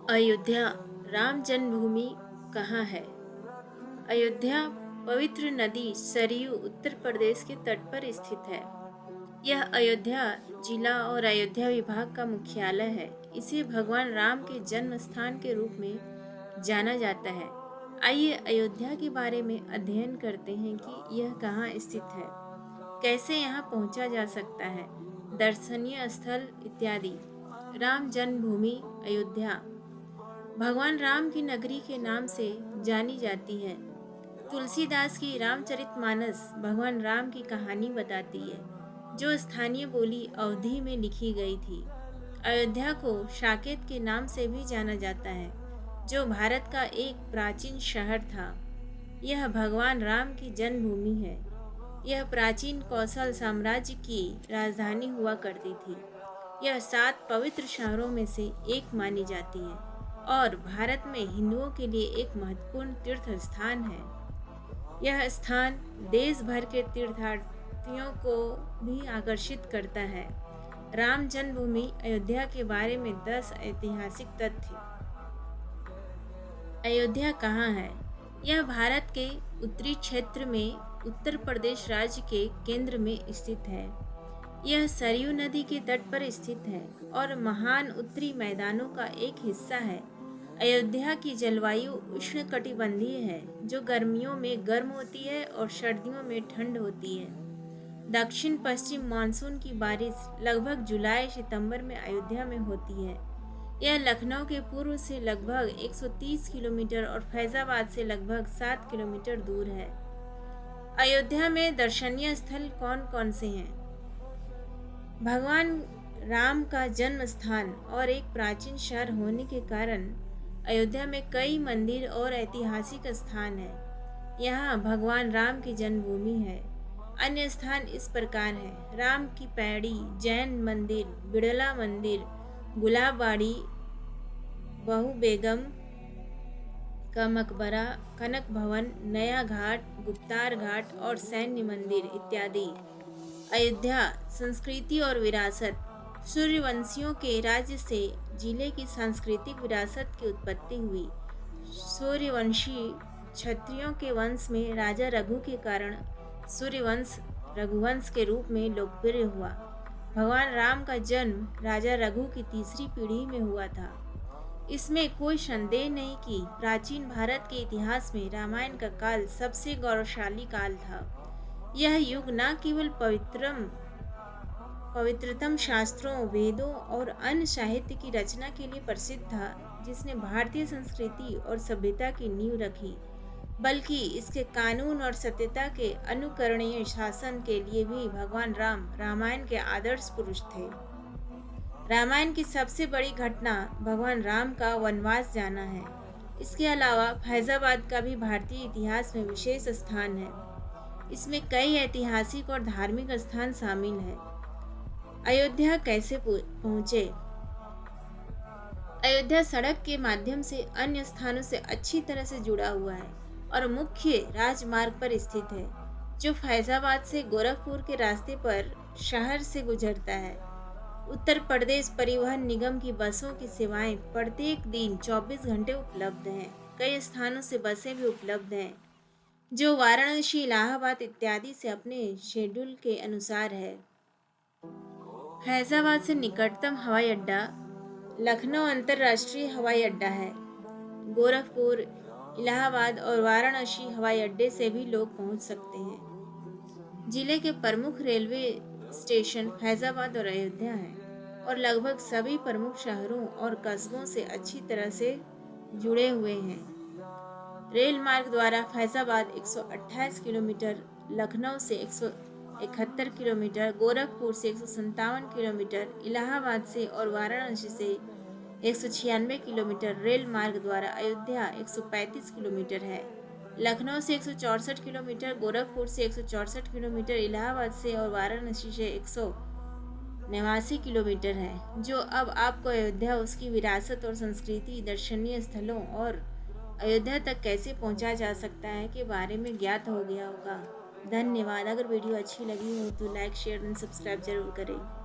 अयोध्या राम जन्मभूमि कहाँ है? अयोध्या पवित्र नदी सरयू उत्तर प्रदेश के तट पर स्थित है। यह अयोध्या जिला और अयोध्या विभाग का मुख्यालय है। इसे भगवान राम के जन्म स्थान के रूप में जाना जाता है। आइए अयोध्या के बारे में अध्ययन करते हैं कि यह कहाँ स्थित है, कैसे यहाँ पहुँचा जा सकता है, दर्शनीय स्थल इत्यादि। राम जन्मभूमि अयोध्या भगवान राम की नगरी के नाम से जानी जाती है। तुलसीदास की रामचरितमानस भगवान राम की कहानी बताती है, जो स्थानीय बोली अवधी में लिखी गई थी। अयोध्या को साकेत के नाम से भी जाना जाता है, जो भारत का एक प्राचीन शहर था। यह भगवान राम की जन्मभूमि है। यह प्राचीन कौशल साम्राज्य की राजधानी हुआ करती थी। यह 7 पवित्र शहरों में से एक मानी जाती है और भारत में हिंदुओं के लिए एक महत्वपूर्ण तीर्थ स्थान है। यह स्थान देश भर के तीर्थार्थियों को भी आकर्षित करता है। राम जन्मभूमि अयोध्या के बारे में 10 ऐतिहासिक तथ्य। अयोध्या कहाँ है? यह भारत के उत्तरी क्षेत्र में उत्तर प्रदेश राज्य के केंद्र में स्थित है। यह सरयू नदी के तट पर स्थित है और महान उत्तरी मैदानों का एक हिस्सा है। अयोध्या की जलवायु उष्णकटिबंधीय है, जो गर्मियों में गर्म होती है और सर्दियों में ठंड होती है। दक्षिण पश्चिम मानसून की बारिश लगभग जुलाई सितंबर में अयोध्या में होती है। यह लखनऊ के पूर्व से लगभग 130 किलोमीटर और फैजाबाद से लगभग 7 किलोमीटर दूर है। अयोध्या में दर्शनीय स्थल कौन कौन से हैं? भगवान राम का जन्म स्थान और एक प्राचीन शहर होने के कारण अयोध्या में कई मंदिर और ऐतिहासिक स्थान हैं। यहाँ भगवान राम की जन्मभूमि है। अन्य स्थान इस प्रकार हैं: राम की पैड़ी जैन मंदिर, बिड़ला मंदिर, गुलाबबाड़ी, बहू बेगम का मकबरा, कनक भवन, नया घाट, गुप्तार घाट और सैन्य मंदिर इत्यादि। अयोध्या संस्कृति और विरासत। सूर्यवंशियों के राज्य से जिले की सांस्कृतिक विरासत की उत्पत्ति हुई। सूर्यवंशी क्षत्रियों के वंश में राजा रघु के कारण सूर्यवंश रघुवंश के रूप में लोकप्रिय हुआ। भगवान राम का जन्म राजा रघु की तीसरी पीढ़ी में हुआ था। इसमें कोई संदेह नहीं कि प्राचीन भारत के इतिहास में रामायण का काल सबसे गौरवशाली काल था। यह युग न केवल पवित्रतम शास्त्रों, वेदों और अन्य साहित्य की रचना के लिए प्रसिद्ध था, जिसने भारतीय संस्कृति और सभ्यता की नींव रखी, बल्कि इसके कानून और सत्यता के अनुकरणीय शासन के लिए भी भगवान राम रामायण के आदर्श पुरुष थे। रामायण की सबसे बड़ी घटना भगवान राम का वनवास जाना है। इसके अलावा फैजाबाद का भी भारतीय इतिहास में विशेष स्थान है। इसमें कई ऐतिहासिक और धार्मिक स्थान शामिल हैं। अयोध्या कैसे पहुँचे? अयोध्या सड़क के माध्यम से अन्य स्थानों से अच्छी तरह से जुड़ा हुआ है और मुख्य राजमार्ग पर स्थित है, जो फैजाबाद से गोरखपुर के रास्ते पर शहर से गुजरता है। उत्तर प्रदेश परिवहन निगम की बसों की सेवाएं प्रत्येक दिन 24 घंटे उपलब्ध हैं। कई स्थानों से बसें भी उपलब्ध हैं, जो वाराणसी, इलाहाबाद इत्यादि से अपने शेड्यूल के अनुसार है। फैजाबाद से निकटतम हवाई अड्डा लखनऊ अंतर्राष्ट्रीय हवाई अड्डा है। गोरखपुर, इलाहाबाद और वाराणसी हवाई अड्डे से भी लोग पहुंच सकते हैं। जिले के प्रमुख रेलवे स्टेशन फैजाबाद और अयोध्या हैं और लगभग सभी प्रमुख शहरों और कस्बों से अच्छी तरह से जुड़े हुए हैं। रेल मार्ग द्वारा फैजाबाद 128 किलोमीटर, लखनऊ से 171 किलोमीटर, गोरखपुर से 157 किलोमीटर, इलाहाबाद से और वाराणसी से 196 किलोमीटर, रेल मार्ग द्वारा अयोध्या 135 किलोमीटर है। लखनऊ से 164 किलोमीटर, गोरखपुर से 164 किलोमीटर, इलाहाबाद से और वाराणसी से 189 किलोमीटर है। जो अब आपको अयोध्या, उसकी विरासत और संस्कृति, दर्शनीय स्थलों और अयोध्या तक कैसे पहुंचा जा सकता है के बारे में ज्ञात हो गया होगा। धन्यवाद। अगर वीडियो अच्छी लगी हो तो लाइक, शेयर एंड सब्सक्राइब जरूर करें।